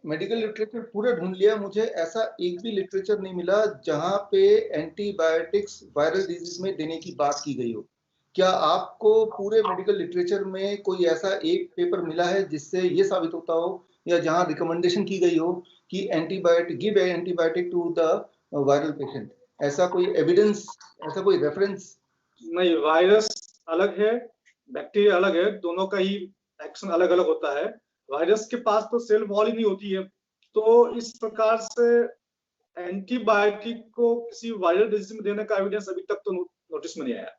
Medical literature पूरा ढूंढ लिया, मुझे ऐसा एक भी लिटरेचर नहीं मिला जहां पे एंटीबायोटिक्स वायरल डिजीज में देने की बात की गई हो। क्या आपको पूरे मेडिकल लिटरेचर में कोई ऐसा एक पेपर मिला है जिससे ये साबित होता हो, या जहां रिकमेंडेशन की गई हो कि antibiotic, give antibiotic to the viral patient? ऐसा कोई एविडेंस, ऐसा कोई रेफरेंस? नहीं, वायरस अलग है, बैक्टीरिया अलग है, दोनों का ही एक्शन अलग अलग होता है। वायरस के पास तो सेल वॉल ही नहीं होती है, तो इस प्रकार से एंटीबायोटिक को किसी वायरल डिजीज में देने का एविडेंस अभी तक तो नोटिस में नहीं आया।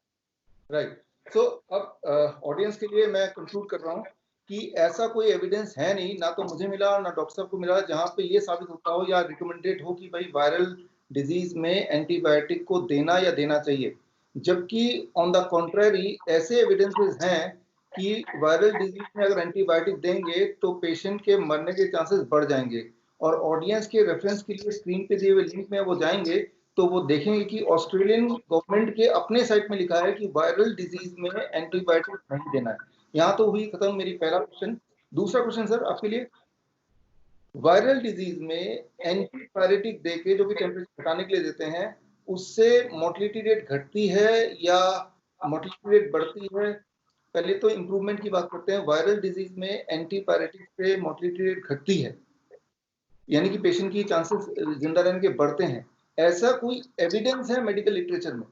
राइट। सो अब ऑडियंस के लिए मैं कंक्लूड कर रहा हूँ कि ऐसा कोई एविडेंस है नहीं, ना तो मुझे मिला ना डॉक्टर साहब को मिला, जहां पे ये साबित होता हो या रिकमेंडेड हो कि भाई वायरल डिजीज में एंटीबायोटिक को देना या देना चाहिए। जबकि ऑन द कॉन्ट्रेरी ऐसे एविडेंसेस हैं कि वायरल डिजीज में अगर एंटीबायोटिक देंगे तो पेशेंट के मरने के चांसेस बढ़ जाएंगे। और ऑडियंस के रेफरेंस के लिए स्क्रीन पे दिए हुए लिंक में वो जाएंगे तो वो देखेंगे कि ऑस्ट्रेलियन गवर्नमेंट के अपने साइट में लिखा है कि वायरल डिजीज में एंटीबायोटिक नहीं देना है। यहाँ तो हुई खत्म मेरी पहला क्वेश्चन। दूसरा क्वेश्चन सर आपके लिए, वायरल डिजीज में एंटीबायोटिक देके जो कि टेम्परेचर घटाने के लिए देते हैं, उससे मोर्टेलिटी रेट घटती है या मोर्टेलिटी रेट बढ़ती है? पहले तो इंप्रूवमेंट की बात करते हैं। वायरल डिजीज में एंटीबायोटिक से मोर्टेलिटी रेट घटती है, यानी कि पेशेंट की चांसेस जिंदा रहने के बढ़ते हैं। ऐसा कोई एविडेंस है मेडिकल लिटरेचर में?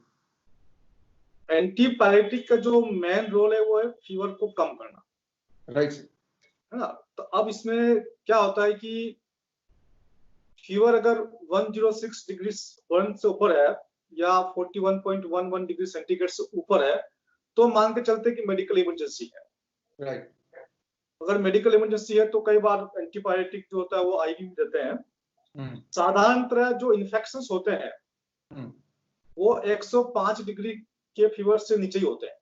एंटीबायोटिक का जो मेन रोल है वो है फीवर को कम करना, राइट है ना। तो अब इसमें क्या होता है कि फीवर अगर 106 डिग्री से ऊपर है या 41.11 डिग्री सेंटीग्रेड से ऊपर है तो मान के चलते कि मेडिकल इमरजेंसी है। राइट। अगर मेडिकल इमरजेंसी है तो कई बार एंटीबायोटिक जो होता है वो आईवी में देते हैं। साधारणतः जो इन्फेक्शंस होते हैं वो 105 डिग्री के फीवर से नीचे ही होते हैं।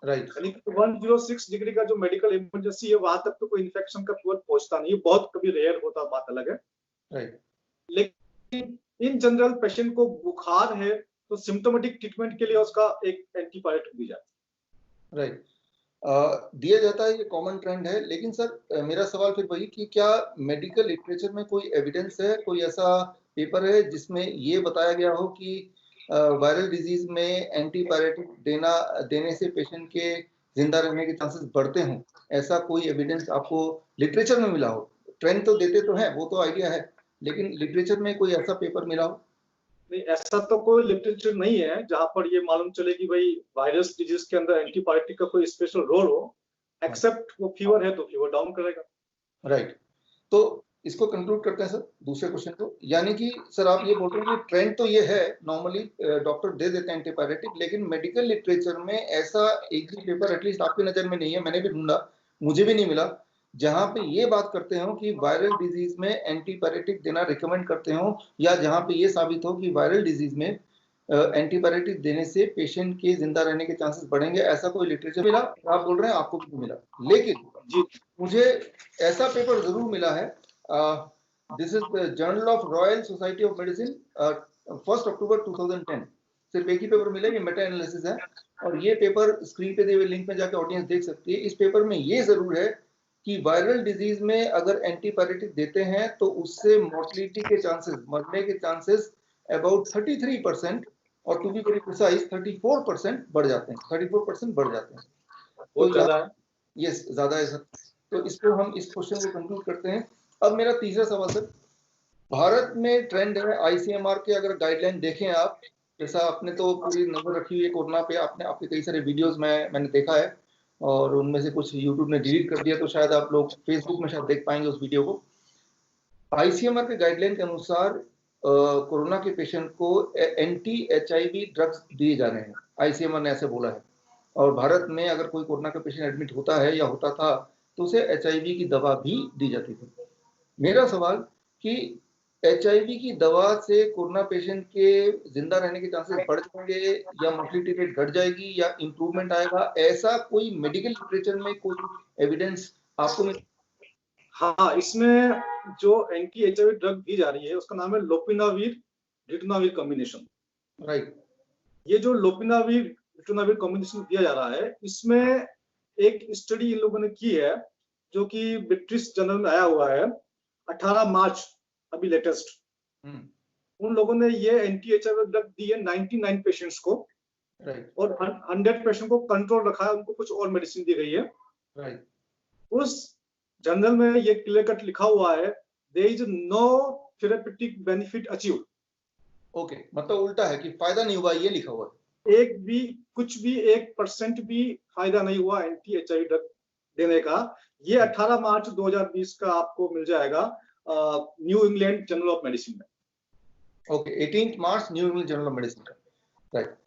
राइट। यानी कि 106 डिग्री का जो मेडिकल इमरजेंसी है वहां तक तो कोई इन्फेक्शन का फीवर पहुंचता नहीं है, बहुत कभी रेयर होता, बात अलग है। राइट। लेकिन इन जनरल पेशेंट को बुखार है तो सिम्टोमेटिक ट्रीटमेंट के लिए उसका एक एंटीबायोटिक दी जाती है। राइट। दिया जाता है, ये कॉमन ट्रेंड है। लेकिन सर मेरा सवाल फिर वही कि क्या मेडिकल लिटरेचर में कोई एविडेंस है, कोई ऐसा पेपर है जिसमें ये बताया गया हो कि वायरल डिजीज में एंटीबायोटिक देने से पेशेंट के जिंदा रहने के चांसेस बढ़ते हों? ऐसा कोई एविडेंस आपको लिटरेचर में मिला हो? ट्रेंड तो देते तो हैं, वो तो आइडिया है, लेकिन लिटरेचर में कोई ऐसा पेपर मिला हो? नहीं, ऐसा तो कोई लिटरेचर नहीं है जहां पर ये मालूम चले कि भाई वायरस डिजीज के अंदर एंटीबायोटिक का कोई स्पेशल रोल हो, एक्सेप्ट वो फीवर है तो फीवर डाउन करेगा। राइट। तो इसको कंक्लूड करते हैं सर दूसरे क्वेश्चन को। यानी कि सर आप ये बोल रहे हैं कि ट्रेंड तो ये है, नॉर्मली डॉक्टर दे देते हैं एंटीबायोटिक, लेकिन मेडिकल लिटरेचर में ऐसा एक भी पेपर एटलीस्ट आपकी नजर में नहीं है, मैंने भी ढूंढा, मुझे भी नहीं मिला, जहां पे ये बात करते हो कि वायरल डिजीज में एंटीबायोटिक देना रिकमेंड करते हो, या जहां पे ये साबित हो कि वायरल डिजीज में एंटीबायोटिक देने से पेशेंट के जिंदा रहने के चांसेस बढ़ेंगे। ऐसा कोई लिटरेचर मिला? आप बोल रहे हैं आपको भी मिला, लेकिन जी मुझे ऐसा पेपर जरूर मिला है। This is the journal of royal society of medicine, 1 अक्टूबर 2010। सिर्फ एक ही पेपर मिला, ये मेटा एनालिसिस है, और ये पेपर स्क्रीन पे दिए हुए लिंक में जाकर ऑडियंस देख सकती है। इस पेपर में ये जरूर है कि वायरल डिजीज में अगर एंटीबायोटिक देते हैं तो उससे मोर्टेलिटी के चांसेस, मरने के चांसेस अबाउट 33%, और टू बी वेरी प्रिसाइज 34% बढ़ जाते हैं, 34% बढ़ जाते हैं। बहुत ज्यादा है। यस, ज्यादा है सर। तो इसको हम इस क्वेश्चन को कंक्लूड करते हैं। अब मेरा तीसरा सवाल सर, भारत में ट्रेंड है आईसीएमआर के, अगर गाइडलाइन देखें आप, जैसा आपने तो पूरी नजर रखी हुई है कोरोना पे, आपके कई सारे वीडियोस मैंने देखा है, और उनमें से कुछ यूट्यूब ने डिलीट कर दिया, तो शायद आप लोग फेसबुक में शायद देख पाएंगे उस वीडियो को। आईसीएमआर के गाइडलाइन के अनुसार कोरोना के पेशेंट को एंटी एचआईवी ड्रग्स दिए जा रहे हैं, आईसीएमआर ने ऐसे बोला है। और भारत में अगर कोई कोरोना का पेशेंट एडमिट होता है या होता था तो उसे एचआईवी की दवा भी दी जाती थी। मेरा सवाल कि एचआईवी की दवा से कोरोना पेशेंट के जिंदा रहने के चांसेस बढ़ जाएंगे, या मोर्टेलिटी रेट घट जाएगी, या इंप्रूवमेंट आएगा? ऐसा कोई मेडिकल लिटरेचर में कोई एविडेंस आपको मिल? हाँ, इसमें जो एंटी एचआईवी ड्रग दी जा रही है उसका नाम है लोपिनावीर रिटोनावीर कॉम्बिनेशन। राइट। ये जो लोपिनावीर रिटोनावीर कॉम्बिनेशन दिया जा रहा है, इसमें एक स्टडी इन लोगों ने की है जो कि ब्रिटिश जर्नल में आया हुआ है, 18 मार्च अभी लेटेस्ट, उन लोगों ने ये एंटी एचआईवी ड्रग दी है 99 पेशेंट्स को, और 100 पेशेंट को कंट्रोल रखा है, उनको कुछ और मेडिसिन दी गई है। उस जर्नल में ये क्लियर कट लिखा हुआ है, there is no therapeutic benefit achieved. Okay, मतलब उल्टा है कि फायदा नहीं हुआ, ये लिखा हुआ है। एक भी, कुछ भी 1% भी फायदा नहीं हुआ एंटी एचआईवी ड्रग देने का। ये 18 मार्च 2020 का आपको मिल जाएगा New England Journal of Medicine में। ओके, 18 मार्च New England Journal of Medicine का, राइट।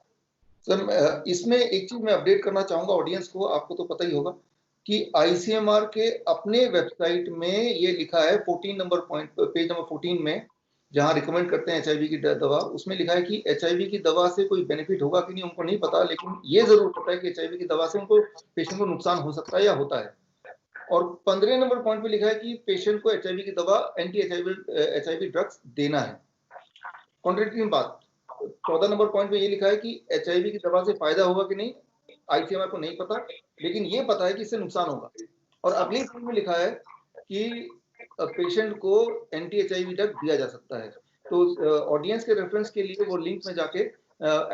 सर इसमें एक चीज मैं अपडेट करना चाहूंगा ऑडियंस को, आपको तो पता ही होगा कि आईसीएमआर के अपने वेबसाइट में ये लिखा है 14 नंबर पॉइंट, पेज नंबर 14 में, जहां रिकमेंड करते हैं एचआईवी की दवा, उसमें लिखा है कि एचआईवी की दवा से कोई बेनिफिट होगा कि नहीं उनको नहीं पता, लेकिन ये जरूर पता है कि एचआईवी की दवा से उनको, पेशेंट को नुकसान हो सकता है या होता है। और 15 नंबर पॉइंट पे लिखा है कि पेशेंट को एचआईवी की दवा, एंटी एचआईवी ड्रग्स देना है। कॉन्ट्रेक्टिंग बात, 14 नंबर पॉइंट पे ये लिखा है कि एचआईवी की दवा से फायदा होगा कि नहीं आईसीएमआर को नहीं पता, लेकिन ये पता है कि इससे नुकसान होगा। और अगली पॉइंट में लिखा है कि पेशेंट को एंटी एचआईवी ड्रग दिया जा सकता है। तो ऑडियंस के रेफरेंस के लिए वो लिंक में जाके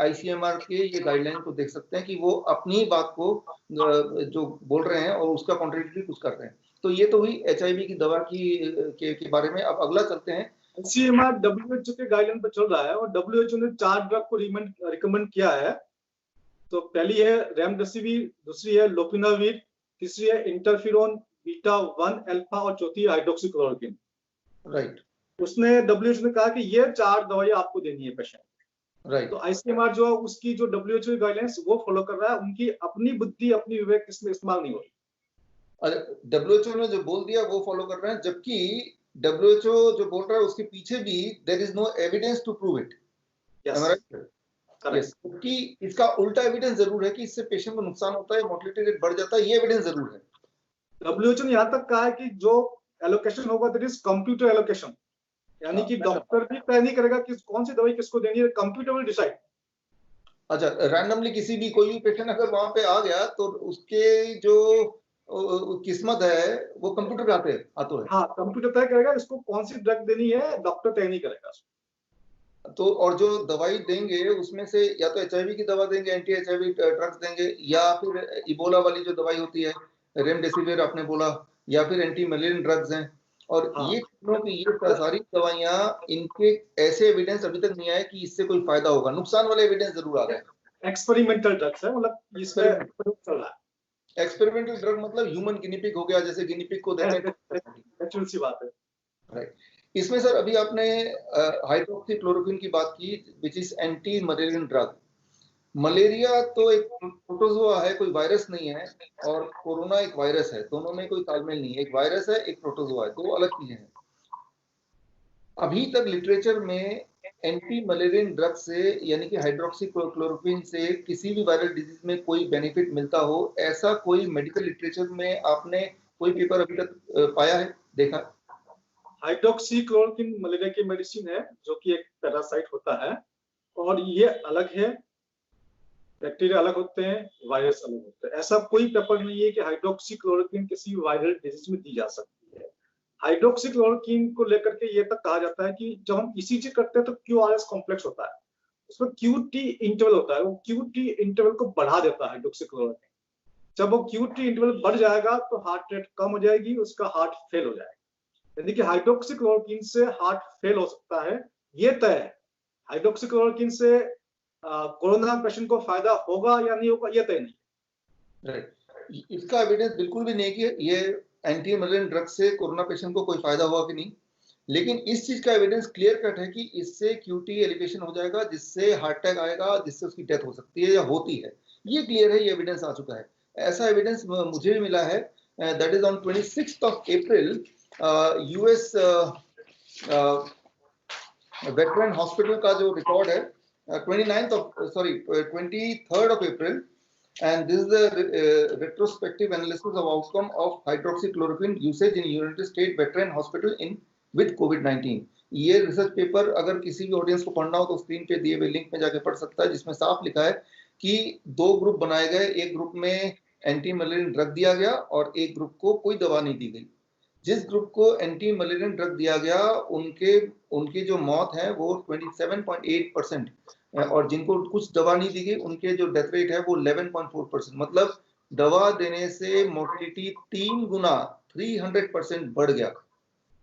आईसीएमआर के ये गाइडलाइन को देख सकते हैं कि वो अपनी बात को जो बोल रहे हैं और उसका कॉन्ट्रेडिक्टली कुछ कर रहे हैं। तो ये तो हुई एचआईवी की दवा के बारे में। अब अगला चलते हैं। आईसीएमआर डब्ल्यूएचओ के गाइडलाइन पर चल रहा है, और डब्ल्यूएचओ ने 4 ड्रग को रिकमेंड किया है। तो पहली है रेमडेसिविर, दूसरी है लोपिनाविर, तीसरी है इंटरफेरोन बीटा 1 अल्फा, और चौथी है हाइड्रोक्सीक्लोरोक्विन। राइट। उसने डब्ल्यूएचओ ने कहा कि ये 4 दवाइयां आपको देनी है पेशेंट। राइट। तो आईसीएमआर जो उसकी जो डब्ल्यूएचओ की गाइडलाइंस वो फॉलो कर रहा है, उनकी अपनी बुद्धि, अपनी विवेक इसमें इस्तेमाल नहीं हो रही। डब्ल्यूएचओ ने जो बोल दिया वो फॉलो कर रहे हैं, जबकि डब्ल्यूएचओ जो बोल रहा है उसके पीछे भी there is no evidence to prove it. क्योंकि इसका उल्टा एविडेंस जरूर है कि इससे पेशेंट को नुकसान होता है, मोर्टेलिटी रेट बढ़ जाता है, ये एविडेंस जरूर है। डब्ल्यूएचओ ने यहाँ तक कहा है कि जो एलोकेशन होगा दैट इज कंप्यूटर एलोकेशन, यानी कि डॉक्टर भी तय नहीं करेगा कि कौन सी दवाई किसको देनी है, कंप्यूटर विल डिसाइड। अच्छा, रैंडमली किसी भी कोई भी पेशेंट अगर वहां पे आ गया तो उसके जो किस्मत है वो कंप्यूटर पे आते हैं। हाँ, कंप्यूटर तय करेगा इसको कौन सी ड्रग देनी है, डॉक्टर तय नहीं करेगा। तो और जो दवाई देंगे उसमें से या तो एचआईवी की दवा देंगे, एंटी एचआईवी ड्रग्स देंगे, या फिर इबोला वाली जो दवाई होती है रेमडेसिविर आपने बोला, या फिर एंटी मलेरियन ड्रग्स हैं। और ये सारी दवाइयां, इनके ऐसे एविडेंस अभी तक नहीं आए कि इससे कोई फायदा होगा, नुकसान वाले एविडेंस जरूर आ गए। एक्सपेरिमेंटल ड्रग्स है, मतलब इसमें चल रहा है। एक्सपेरिमेंटल ड्रग मतलब ह्यूमन गिनी पिग हो गया, जैसे गिनी पिग को देते हैं, नेचुरल सी बात है। राइट। इसमें सर अभी आपने हाइड्रोक्सीक्लोरोक्विन की बात की, which is anti Mullerian drug. Malaria तो एक प्रोटोजोआ है, कोई वायरस नहीं है, और कोरोना एक वायरस है, दोनों में कोई तालमेल नहीं है। एक वायरस है, एक प्रोटोजोआ है, दो अलग चीजें हैं। अभी तक लिटरेचर में एंटी मलेरियन ड्रग से, यानी कि हाइड्रोक्सीक्लोरोक्विन से किसी भी वायरल डिजीज में कोई बेनिफिट मिलता हो, ऐसा कोई मेडिकल लिटरेचर में आपने कोई पेपर अभी तक पाया है, देखा? हाइड्रोक्सीक्लोरोक्विन मलेरिया की मेडिसिन है, जो कि एक पैरासाइट होता है, और ये अलग है, बैक्टीरिया अलग होते हैं, वायरस अलग होते हैं। ऐसा कोई पेपर नहीं है कि हाइड्रोक्सीक्लोरोक्विन किसी वायरल डिजीज में दी जा सकती है। हाइड्रोक्सीक्लोरोक्विन को लेकर के ये तक कहा जाता है कि जब हम ईसीजी करते हैं तो क्यूआरएस कॉम्प्लेक्स होता है, उसमें क्यूटी इंटरवल होता है, वो क्यूटी इंटरवल को बढ़ा देता है हाइड्रोक्सीक्लोरोक्विन। जब वो क्यूटी इंटरवल बढ़ जाएगा तो हार्ट रेट कम हो जाएगी, उसका हार्ट फेल हो जाएगा। यानी कि हाइड्रोक्सीक्लोरोक्विन से हार्ट फेल हो सकता है, ये तय है। हाइड्रोक्सीक्लोरोक्विन से कोरोना पेशेंट को फायदा होगा या नहीं होगा, ये तय नहीं। राइट। इसका एविडेंस बिल्कुल भी नहीं कि ये एंटी मलेरियन ड्रग से कोरोना पेशेंट को कोई फायदा हुआ कि नहीं, लेकिन इस चीज का एविडेंस क्लियर कट है कि इससे क्यूटी एलिवेशन हो जाएगा, जिससे हार्ट अटैक आएगा, जिससे उसकी डेथ हो सकती है या होती है। ये क्लियर है, ये एविडेंस आ चुका है। ऐसा एविडेंस मुझे भी मिला है, that is on 26th of April, US veteran hospital का जो रिकॉर्ड है, 23rd of April, and this is the retrospective analysis of outcome of hydroxychloroquine usage in United States Veteran Hospital in with COVID-19। ये research paper अगर किसी भी audience को पढ़ना हो तो स्क्रीन पे दिए हुए लिंक में जाके पढ़ सकता है, जिसमें साफ लिखा है कि 2 ग्रुप बनाए गए, एक ग्रुप में एंटी मलेरियन ड्रग दिया गया और एक ग्रुप को कोई दवा नहीं दी गई। जिस ग्रुप को एंटी मलेरियन ड्रग दिया गया उनकी जो मौत है वो 27.8%, और जिनको कुछ दवा नहीं दी गई उनके जो डेथ रेट है वो 11.4%। मतलब दवा देने से मोर्टेलिटी 3 गुना 300% बढ़ गया।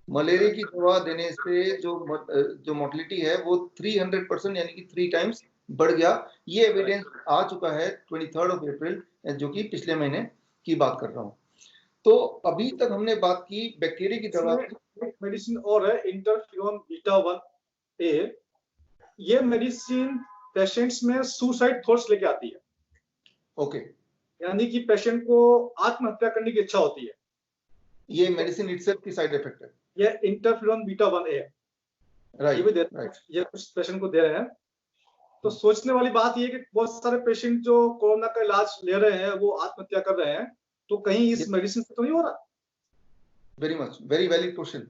मलेरिया की दवा देने से जो मोर्टेलिटी है वो 300% यानी कि 3 टाइम्स बढ़ गया। ये एविडेंस आ चुका है 23 अप्रैल, जो कि पिछले महीने की बात कर रहा हूँ। तो अभी तक हमने बात की बैक्टीरिया की दवा की। एक मेडिसिन और है इंटरफ्यूरॉन बीटा 1A। ये मेडिसिन पेशेंट्स में सुसाइड थॉट्स लेके आती है। ओके, यानी कि पेशेंट को आत्महत्या करने की इच्छा होती है। ये मेडिसिन इटसेल्फ की साइड इफेक्ट है। ये इंटरफ्यूरॉन बीटा 1A है। राइट, ये भी दे रहे हैं, ये कुछ पेशेंट को दे रहे हैं। तो सोचने वाली बात ये है कि बहुत सारे पेशेंट जो कोरोना का इलाज ले रहे हैं वो आत्महत्या कर रहे हैं, तो कहीं इस मेडिसिन से तो नहीं हो रहा? Very much, very valid question.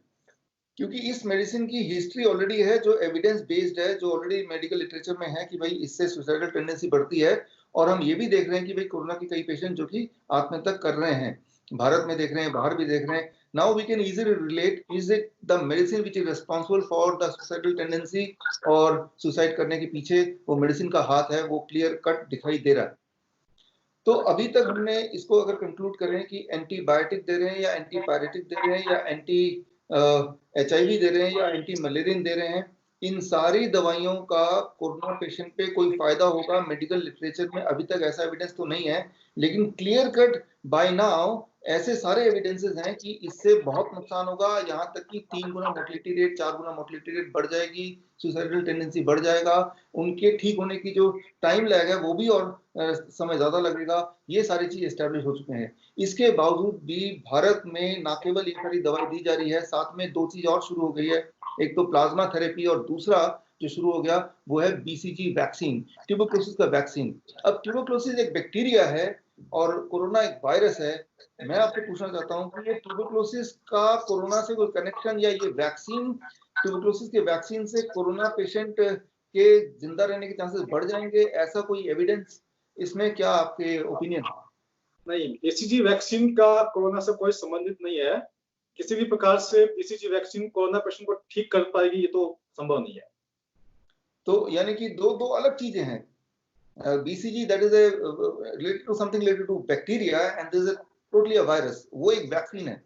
क्योंकि इस मेडिसिन की हिस्ट्री ऑलरेडी है, जो एविडेंस बेस्ड है, जो ऑलरेडी मेडिकल लिटरेचर में है कि भाई इससे सुसाइडल टेंडेंसी बढ़ती है। और हम ये भी देख रहे हैं कि भाई कोरोना के कई पेशेंट जो कि आत्महत्या कर रहे हैं, भारत में देख रहे हैं, बाहर भी देख रहे हैं। Now we can easily relate, is it the medicine which is responsible for the suicidal tendency, और सुसाइड करने के पीछे वो मेडिसिन का हाथ है, वो क्लियर कट दिखाई दे रहा है। तो अभी तक हमने इसको अगर कंक्लूड करें कि एंटीबायोटिक दे रहे हैं या एंटीपायरेटिक दे रहे हैं या एंटी HIV दे रहे हैं या एंटी मलेरियन दे रहे हैं, इन सारी दवाइयों का कोरोना पेशेंट पे कोई फायदा होगा मेडिकल लिटरेचर में अभी तक ऐसा एविडेंस तो नहीं है। लेकिन क्लियर कट बाय नाउ ऐसे सारे एविडेंसेस हैं कि इससे बहुत नुकसान होगा, यहाँ तक कि 3 गुना मोर्टेलिटी रेट, 4 गुना मोर्टेलिटी रेट बढ़ जाएगी, सुसाइडल टेंडेंसी बढ़ जाएगा, उनके ठीक होने की जो टाइम लैग है वो भी और समय ज्यादा लगेगा। ये सारी चीज एस्टेब्लिश हो चुके हैं। इसके बावजूद भी भारत में ना केवल ये सारी दवाई दी जा रही है, साथ में 2 चीज और शुरू हो गई है। एक तो प्लाज्मा थेरेपी, और दूसरा जो शुरू हो गया वो है BCG वैक्सीन, ट्यूबरक्लोसिस का वैक्सीन। अब ट्यूबरक्लोसिस एक बैक्टीरिया है और कोरोना एक वायरस है। मैं आपसे पूछना चाहता हूँ कि ये ट्यूबरक्लोसिस का कोरोना से कोई कनेक्शन, या ये वैक्सीन, ट्यूबरक्लोसिस के वैक्सीन से कोरोना पेशेंट के जिंदा रहने के चांसेस बढ़ जाएंगे, ऐसा कोई एविडेंस इसमें क्या आपके ओपिनियन? नहीं, BCG वैक्सीन का कोरोना से कोई संबंधित नहीं है। किसी भी प्रकार से BCG वैक्सीन कोरोना पेशेंट को ठीक कर पाएगी, ये तो संभव नहीं है। तो यानी कि दो अलग चीजें हैं। BCG that is a related to something related to bacteria and this is a totally a virus। वो एक वैक्सीन है।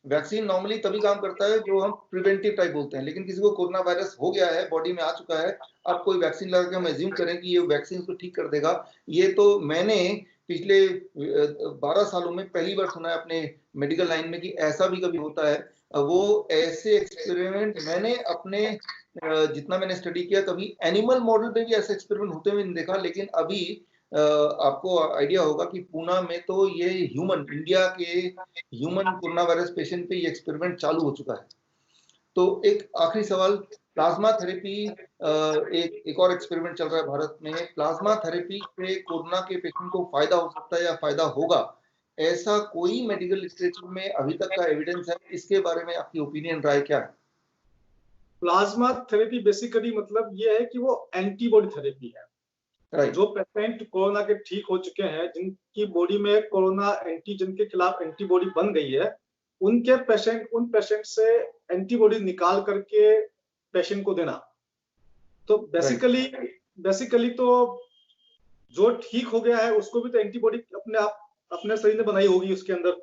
वैक्सीन नॉर्मली तभी काम करता है जो हम प्रिवेंटिव टाइप बोलते हैं, लेकिन किसी को कोरोना वायरस हो गया है, बॉडी में आ चुका है, अब कोई वैक्सीन लगा के हम एज्यूम करें कि ये वैक्सीन को ठीक कर देगा, ये तो मैंने पिछले 12 सालों में पहली बार सुना है अपने मेडिकल लाइन में कि ऐसा भी कभी होता है। वो ऐसे एक्सपेरिमेंट मैंने अपने जितना मैंने स्टडी किया, कभी एनिमल मॉडल पे भी ऐसे एक्सपेरिमेंट होते हुए नहीं देखा। लेकिन अभी आपको आइडिया होगा कि पूना में तो ये इंडिया के ह्यूमन कोरोना वायरस पेशेंट पे ये एक्सपेरिमेंट चालू हो चुका है। तो एक आखिरी सवाल, प्लाज्मा थेरेपी, एक और एक्सपेरिमेंट चल रहा है भारत में। प्लाज्मा थेरेपी से कोरोना के पेशेंट को फायदा हो सकता है या फायदा होगा, ऐसा कोई मेडिकल लिटरेचर में अभी तक का एविडेंस है? इसके बारे में आपकी ओपिनियन, राय क्या है? प्लाज्मा थेरेपी बेसिकली मतलब ये है कि वो एंटीबॉडी थेरेपी है। Right. जो पेशेंट कोरोना के ठीक हो चुके हैं, जिनकी बॉडी में कोरोना एंटीजन के खिलाफ एंटीबॉडी बन गई है, उन पेशेंट से एंटीबॉडी निकाल करके पेशेंट को देना। तो बेसिकली तो जो ठीक हो गया है उसको भी तो एंटीबॉडी अपने शरीर ने बनाई होगी उसके अंदर।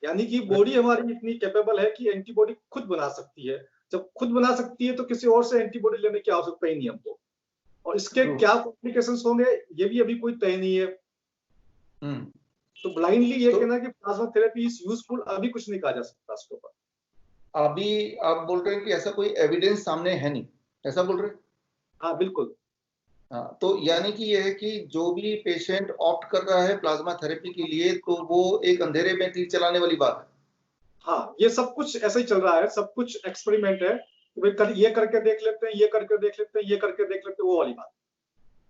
यानी कि बॉडी हमारी इतनी कैपेबल है कि एंटीबॉडी खुद बना सकती है। जब खुद बना सकती है तो किसी और से एंटीबॉडी लेने की आवश्यकता ही नहीं हमको। और इसके क्या कॉम्प्लिकेशंस होंगे ये भी अभी कोई तय नहीं है। तो ब्लाइंडली ये कहना कि प्लाज्मा थेरेपी इज यूजफुल, अभी कुछ नहीं कहा जा सकता इसके ऊपर। अभी आप बोल रहे हैं कि ऐसा कोई एविडेंस सामने है नहीं, ऐसा बोल रहे हैं? हाँ बिल्कुल। हाँ, तो यानी कि ये है कि जो भी पेशेंट ऑप्ट कर रहा है प्लाज्मा थेरेपी के लिए, तो वो एक अंधेरे में तीर चलाने वाली बात है। हाँ, ये सब कुछ ऐसा ही चल रहा है, सब कुछ एक्सपेरिमेंट है। ये करके देख लेते हैं, ये करके देख लेते हैं, ये करके देख लेते हैं, वो वाली बात।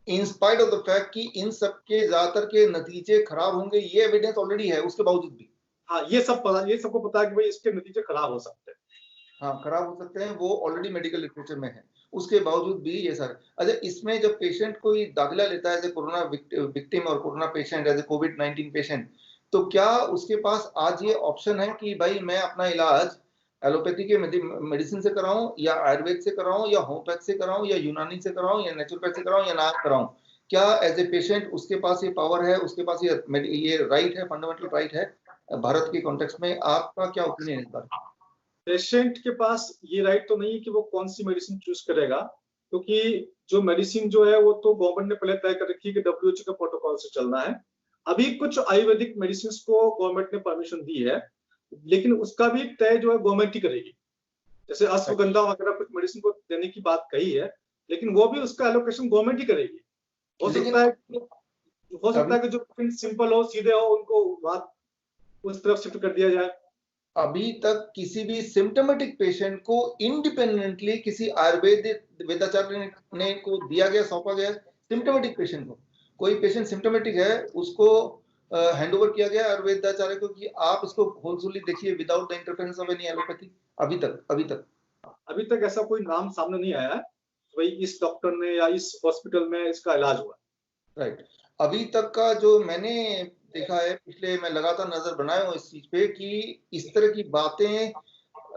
In spite of the fact कि इन सब के ज्यादातर के नतीजे खराब होंगे, ये एविडेंस ऑलरेडी है, उसके बावजूद भी। हाँ, ये सबको पता है कि भाई इसके नतीजे खराब हो सकते हैं। हाँ, खराब हो सकते हैं, वो ऑलरेडी मेडिकल लिटरेचर में है। उसके बावजूद भी ये सारे, अच्छा, इसमें जब पेशेंट कोई दाखिला लेता है एज ए कोरोना विक्टिम और कोरोना पेशेंट, एज ए कोविड-19 पेशेंट, तो क्या उसके पास आज ये ऑप्शन है कि भाई मैं अपना इलाज एलोपैथी के मेडिसिन से कराऊं या आयुर्वेद से कराऊं या होम्योपैथ से कराऊं या यूनानी से कराऊं या नेचुरोपैथ से कराऊं या ना कराऊं, क्या एज ए पेशेंट उसके पास ये पावर है, उसके पास ये राइट है, फंडामेंटल राइट है भारत के कॉन्टेक्स्ट में? आपका क्या ओपिनियन इस बार? पेशेंट के पास ये राइट तो नहीं है कि वो कौन सी मेडिसिन चूज करेगा, क्योंकि जो मेडिसिन जो है वो तो गवर्नमेंट ने पहले तय कर रखी है कि WHO के प्रोटोकॉल से चलना है। अभी कुछ आयुर्वेदिक मेडिसिन को गवर्नमेंट ने परमिशन दी है, लेकिन उसका भी तय जो है गवर्नमेंट ही करेगी। जैसे अश्वगंधा वगैरह कुछ मेडिसिन को देने की बात कही है, लेकिन वो भी उसका एलोकेशन गवर्नमेंट ही करेगी। हो सकता है कि जो सिंपल हो, सीधे हो, उनको उस तरफ शिफ्ट कर दिया जाए। अभी तक किसी भी सिम्टोमेटिक पेशेंट को इंडिपेंडेंटली किसी आयुर्वेदिक वेदाचार्य ने को दिया गया, सौंपा गया? सिम्टोमेटिक पेशेंट को, कोई पेशेंट सिम्टोमेटिक है उसको हैंड ओवर किया गया आयुर्वेदाचार्य को कि आप इसको होलसुली देखिए without the interference of any allopathy? अभी तक ऐसा कोई नाम सामने नहीं आया है भाई इस डॉक्टर ने या इस हॉस्पिटल में इसका इलाज हुआ। राइट। अभी तक का जो मैंने देखा है, पिछले मैं लगातार नजर बनाया हूँ इस चीज पे कि इस तरह की बातें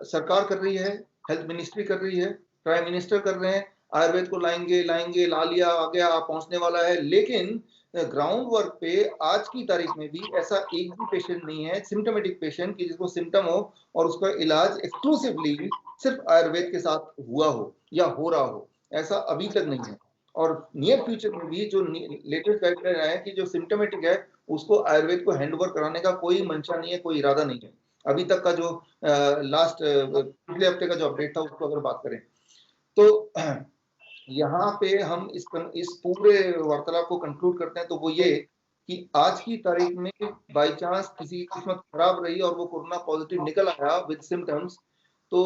सरकार कर रही है, हेल्थ मिनिस्ट्री कर रही है, प्राइम मिनिस्टर कर रहे हैं, आयुर्वेद को लाएंगे लाएंगे, ला लिया, आ गया, पहुंचने वाला है, लेकिन ग्राउंड वर्क पे आज की तारीख में भी ऐसा एक भी पेशेंट नहीं है सिम्टोमेटिक पेशेंट की जिसको सिम्टम हो और उसका इलाज एक्सक्लूसिवली सिर्फ आयुर्वेद के साथ हुआ हो या हो रहा हो, ऐसा अभी तक नहीं है। और नियर फ्यूचर में भी जो लेटेस्ट गाइडलाइन आया है कि जो सिम्टोमेटिक है उसको आयुर्वेद को हैंड ओवर कराने का कोई मंशा नहीं है, कोई इरादा नहीं है। अभी तक का जो लास्ट पिछले हफ्ते का जो अपडेट था उसको अगर बात करें तो यहाँ पे हम इस पूरे वार्तालाप को कंक्लूड करते हैं तो वो ये कि आज की तारीख में बाई चांस किसी की किस्मत खराब रही और वो कोरोना पॉजिटिव निकल आया विद सिम्टम्स, तो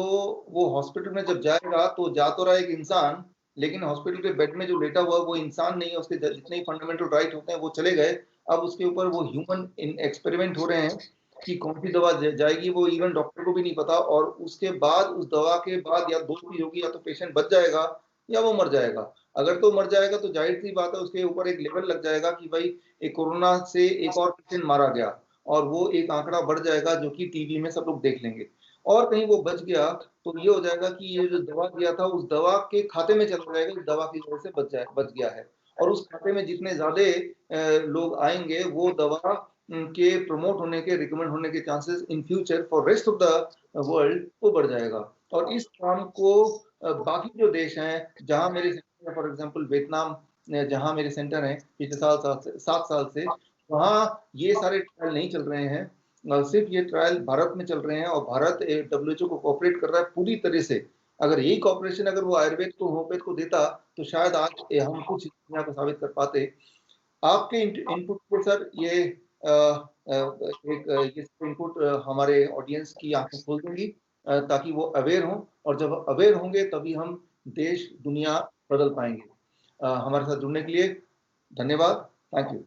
वो हॉस्पिटल में जब जाएगा तो जा तो रहा है एक इंसान, लेकिन हॉस्पिटल के बेड में जो लेटा हुआ वो इंसान नहीं है, उसके जितने फंडामेंटल राइट होते हैं वो चले गए। अब उसके ऊपर वो ह्यूमन एक्सपेरिमेंट हो रहे हैं कि कौन सी दवा जाएगी, वो इवन डॉक्टर को भी नहीं पता। और उसके बाद उस दवा के बाद या दो चीज होगी, या तो पेशेंट बच जाएगा या वो मर जाएगा। अगर तो मर जाएगा तो जाहिर सी बात है उसके ऊपर एक लेवल लग जाएगा कि भाई एक कोरोना से एक और पेशेंट मारा गया, और वो एक आंकड़ा बढ़ जाएगा जो कि टीवी में सब लोग देख लेंगे। और कहीं वो बच गया तो ये हो जाएगा कि ये जो दवा दिया था उस दवा के खाते में चला जाएगा, इस दवा की वजह से बच गया है। और उस खाते में जितने ज्यादा लोग आएंगे वो दवा के प्रमोट होने के, रिकमेंड होने के chances in future for rest of the world वो बढ़ जाएगा। और इस काम को बाकी जो देश हैं, जहां मेरे फॉर एग्जांपल वियतनाम जहां मेरे सेंटर हैं पिछले 7 साल से, वहां ये सारे ट्रायल नहीं चल रहे हैं, सिर्फ ये ट्रायल भारत में चल रहे हैं। और भारत WHO को कोऑपरेट कर रहा है पूरी तरह से। अगर यही कोऑपरेशन अगर वो आयुर्वेद को, होम्योपैथ को देता तो शायद आज हम कुछ दुनिया को साबित कर पाते। आपके इनपुट पे सर ये एक इनपुट हमारे ऑडियंस की आंखें खोल देंगी ताकि वो अवेयर हों, और जब अवेयर होंगे तभी हम देश दुनिया बदल पाएंगे। हमारे साथ जुड़ने के लिए धन्यवाद। Thank you.